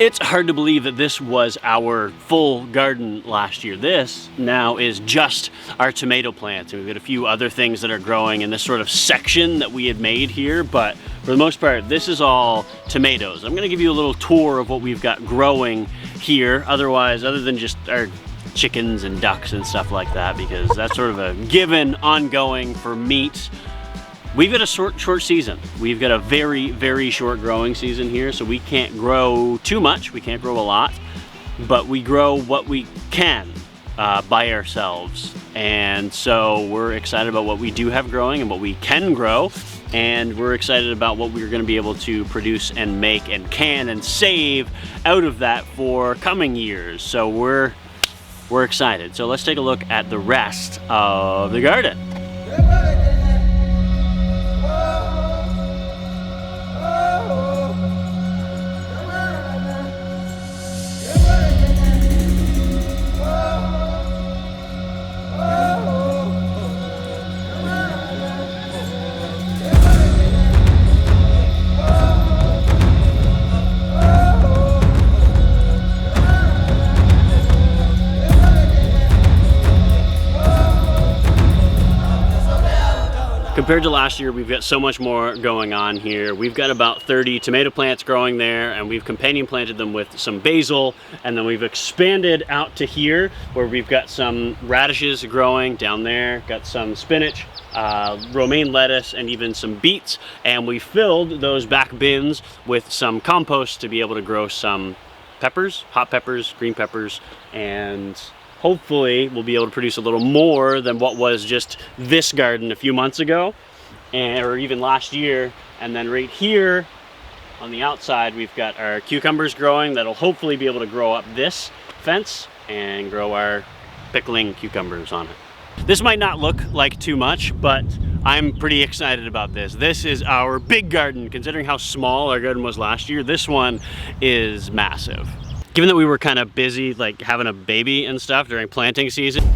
It's hard to believe that this was our full garden last year. This now is just our tomato plants, and we've got a few other things that are growing in this sort of section that we had made here, but for the most part, this is all tomatoes. I'm gonna give you a little tour of what we've got growing here, other than just our chickens and ducks and stuff like that, because that's sort of a given ongoing for meat. We've got a short season. We've got a very, very short growing season here, so we can't grow too much. We can't grow a lot, but we grow what we can by ourselves. And so we're excited about what we do have growing and what we can grow. And we're excited about what we're gonna be able to produce and make and can and save out of that for coming years. So we're excited. So let's take a look at the rest of the garden. Compared to last year, we've got so much more going on here. We've got about 30 tomato plants growing there, and we've companion planted them with some basil, and then we've expanded out to here where we've got some radishes growing down there, got some spinach, romaine lettuce, and even some beets, and we filled those back bins with some compost to be able to grow some peppers, hot peppers, green peppers, and hopefully we'll be able to produce a little more than what was just this garden a few months ago, or even last year. And then right here on the outside, we've got our cucumbers growing that'll hopefully be able to grow up this fence and grow our pickling cucumbers on it. This might not look like too much, but I'm pretty excited about this. This is our big garden. Considering how small our garden was last year, this one is massive. Given that we were kind of busy like having a baby and stuff during planting season,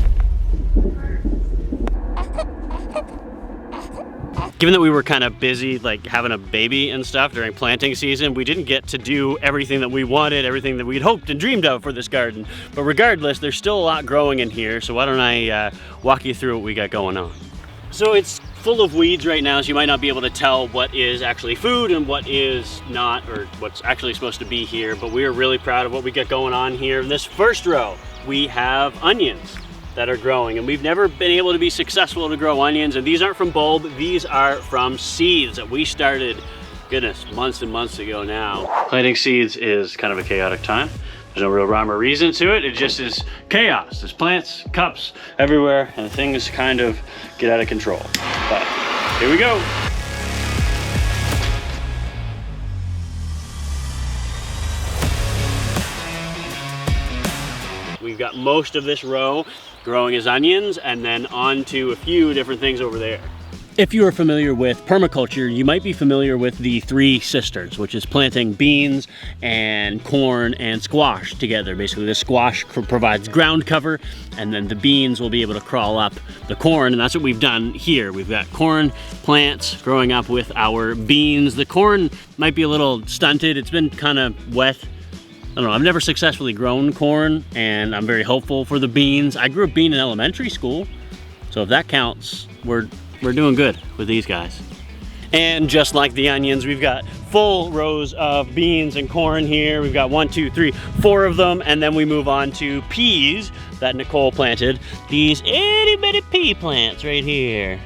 we didn't get to do everything that we wanted, everything that we'd hoped and dreamed of for this garden. But regardless, there's still a lot growing in here, so why don't I walk you through what we got going on. So it's full of weeds right now, so you might not be able to tell what is actually food and what is not, or what's actually supposed to be here, but we are really proud of what we got going on here. In this first row, we have onions that are growing, and we've never been able to be successful to grow onions, and these aren't from bulb, these are from seeds that we started, goodness, months and months ago now. Planting seeds is kind of a chaotic time. There's no real rhyme or reason to it. It just is chaos. There's plants, cups everywhere, and things kind of get out of control. But here we go. We've got most of this row growing as onions, and then on to a few different things over there. If you are familiar with permaculture, you might be familiar with the three sisters, which is planting beans and corn and squash together. Basically, the squash provides ground cover, and then the beans will be able to crawl up the corn, and that's what we've done here. We've got corn plants growing up with our beans. The corn might be a little stunted. It's been kind of wet. I don't know, I've never successfully grown corn, and I'm very hopeful for the beans. I grew a bean in elementary school, so if that counts, we're doing good with these guys. And just like the onions, we've got full rows of beans and corn here. We've got 1, 2, 3, 4 of them, and then we move on to peas that Nicole planted. These itty bitty pea plants right here.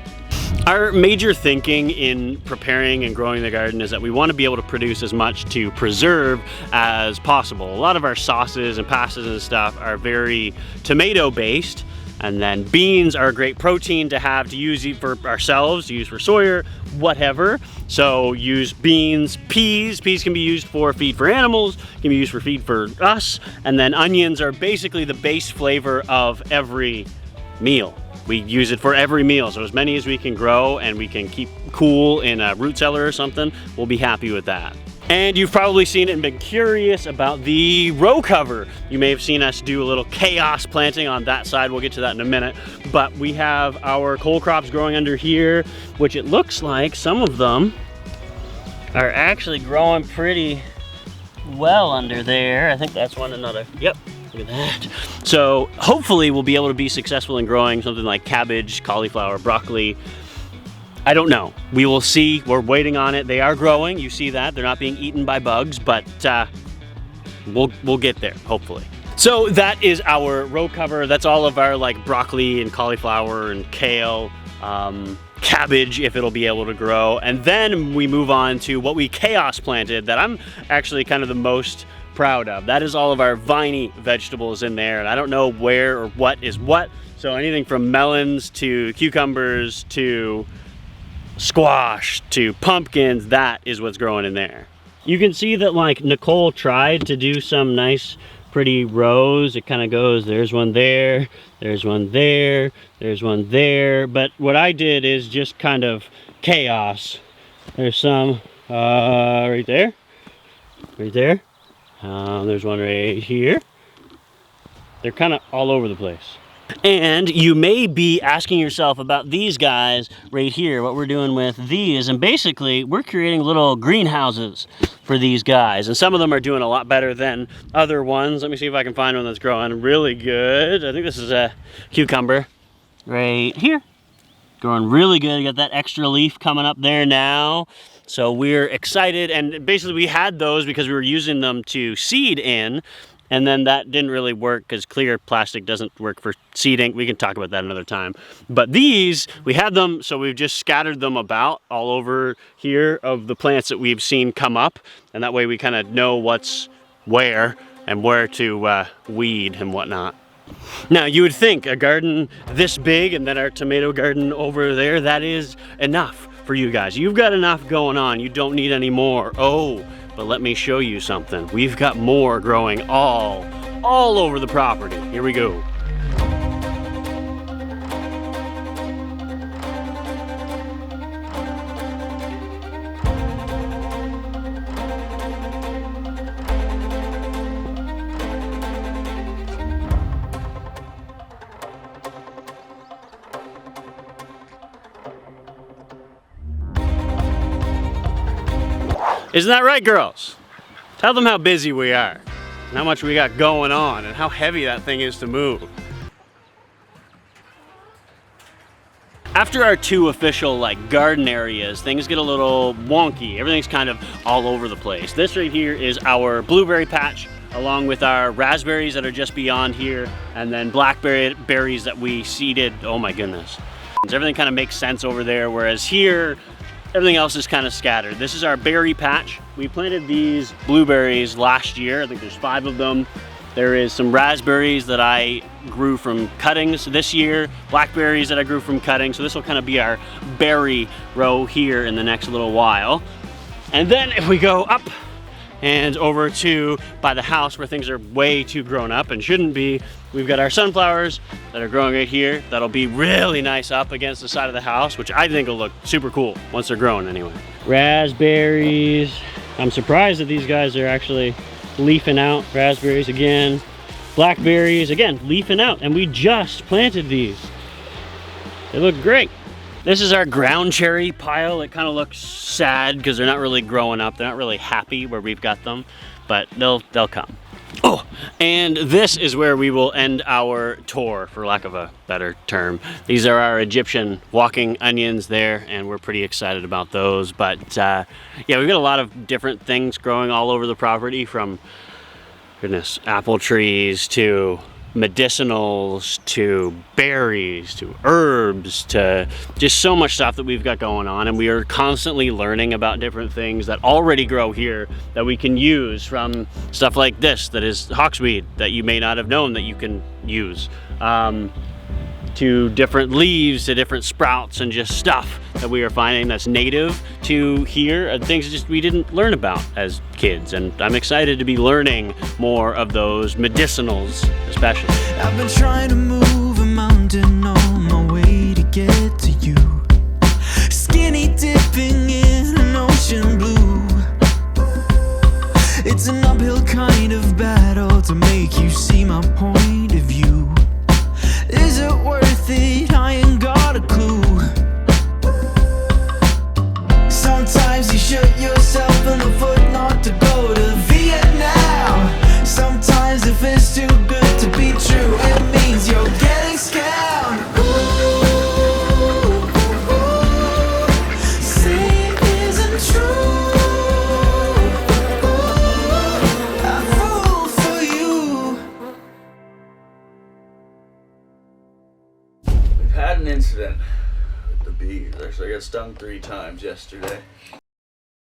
Our major thinking in preparing and growing the garden is that we want to be able to produce as much to preserve as possible. A lot of our sauces and pastas and stuff are very tomato based, and then beans are a great protein to have to use for ourselves, to use for soya, whatever. So use beans, peas. Peas can be used for feed for animals, can be used for feed for us, and then onions are basically the base flavor of every meal. We use it for every meal, so as many as we can grow and we can keep cool in a root cellar or something, we'll be happy with that. And you've probably seen it and been curious about the row cover. You may have seen us do a little chaos planting on that side. We'll get to that in a minute. But we have our cole crops growing under here, which it looks like some of them are actually growing pretty well under there. I think that's one another. Yep, look at that. So hopefully we'll be able to be successful in growing something like cabbage, cauliflower, broccoli. I don't know. We will see. We're waiting on it. They are growing. You see that. They're not being eaten by bugs, but we'll get there, hopefully. So that is our row cover. That's all of our like broccoli and cauliflower and kale, cabbage, if it'll be able to grow. And then we move on to what we chaos planted that I'm actually kind of the most proud of. That is all of our viney vegetables in there. And I don't know where or what is what. So anything from melons to cucumbers to squash to pumpkins, that is what's growing in there. You can see that like Nicole tried to do some nice pretty rows. It kind of goes, there's one there, there's one there, there's one there. But what I did is just kind of chaos. There's some right there, right there. There's one right here. They're kind of all over the place. And you may be asking yourself about these guys right here, what we're doing with these. And basically, we're creating little greenhouses for these guys. And some of them are doing a lot better than other ones. Let me see if I can find one that's growing really good. I think this is a cucumber right here. Growing really good. You got that extra leaf coming up there now. So we're excited. And basically, we had those because we were using them to seed in. And then that didn't really work because clear plastic doesn't work for seeding. We can talk about that another time. But these, we had them, so we've just scattered them about all over here of the plants that we've seen come up. And that way we kind of know what's where and where to weed and whatnot. Now, you would think a garden this big and then our tomato garden over there, that is enough for you guys. You've got enough going on. You don't need any more. Oh. But let me show you something. We've got more growing all over the property. Here we go. Isn't that right, girls? Tell them how busy we are, and how much we got going on, and how heavy that thing is to move. After our two official like garden areas, things get a little wonky. Everything's kind of all over the place. This right here is our blueberry patch, along with our raspberries that are just beyond here, and then blackberry berries that we seeded. Oh my goodness. Everything kind of makes sense over there, whereas here, everything else is kind of scattered. This is our berry patch. We planted these blueberries last year. I think there's 5 of them. There is some raspberries that I grew from cuttings this year, blackberries that I grew from cuttings. So this will kind of be our berry row here in the next little while. And then if we go up and over to by the house where things are way too grown up and shouldn't be, we've got our sunflowers that are growing right here. That'll be really nice up against the side of the house, which I think will look super cool once they're grown anyway. Raspberries. I'm surprised that these guys are actually leafing out. Raspberries again. Blackberries, again, leafing out. And we just planted these. They look great. This is our ground cherry pile. It kind of looks sad because they're not really growing up. They're not really happy where we've got them, but they'll come. Oh, and this is where we will end our tour, for lack of a better term. These are our Egyptian walking onions there, and we're pretty excited about those. But yeah, we've got a lot of different things growing all over the property, from, goodness, apple trees to medicinals to berries to herbs to just so much stuff that we've got going on, and we are constantly learning about different things that already grow here that we can use, from stuff like this that is hawksweed that you may not have known that you can use, to different leaves, to different sprouts, and just stuff that we are finding that's native to here, things just we didn't learn about as kids. And I'm excited to be learning more of those medicinals, especially. I've been trying to move a mountain on my way to get to you. Skinny dipping in an ocean blue. It's an uphill kind of battle to make you see my point of view. Is it worth it? I ain't got a clue. Sometimes you shoot yourself in the foot not to go to Vietnam. had an incident with the bees. Actually, I got stung 3 times yesterday.